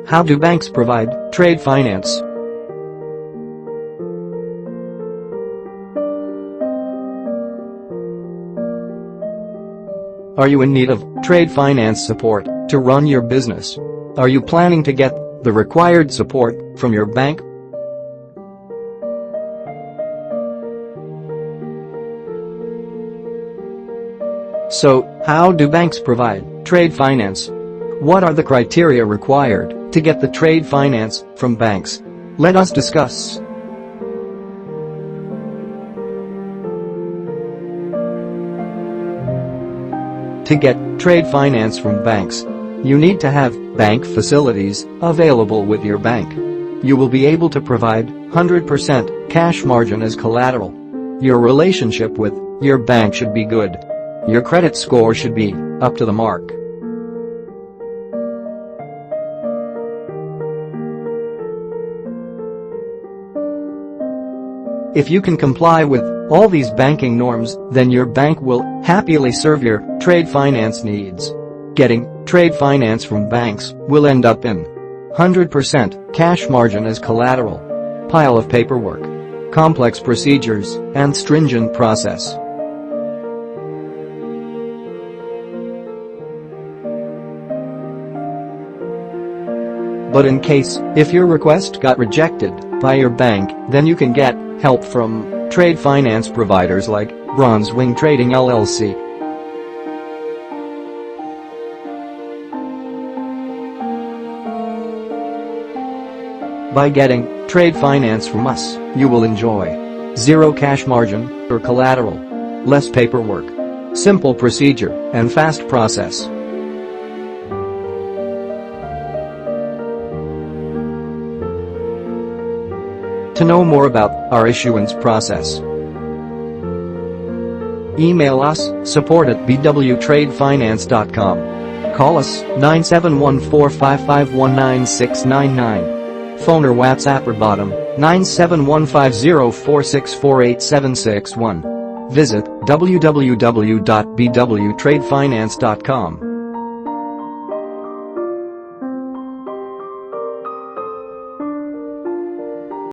How do banks provide trade finance? Are you in need of trade finance support to run your business? Are you planning to get the required support from your bank? So, how do banks provide trade finance? What are the criteria required to get the trade finance from banks? Let us discuss. To get trade finance from banks, you need to have bank facilities available with your bank. You will be able to provide 100% cash margin as collateral. Your relationship with your bank should be good. Your credit score should be up to the mark. If you can comply with all these banking norms, then your bank will happily serve your trade finance needs. Getting trade finance from banks will end up in 100% cash margin as collateral, pile of paperwork, complex procedures, and stringent process. But in case if your request got rejected by your bank, then you can get help from trade finance providers like Bronze Wing Trading L.L.C. By getting trade finance from us, you will enjoy zero cash margin or collateral, less paperwork, simple procedure, and fast process. To know more about our issuance process, email us support@bwtradefinance.com. Call us 971-455-19699. Phone or WhatsApp or bottom 9715046487661. Visit www.bwtradefinance.com.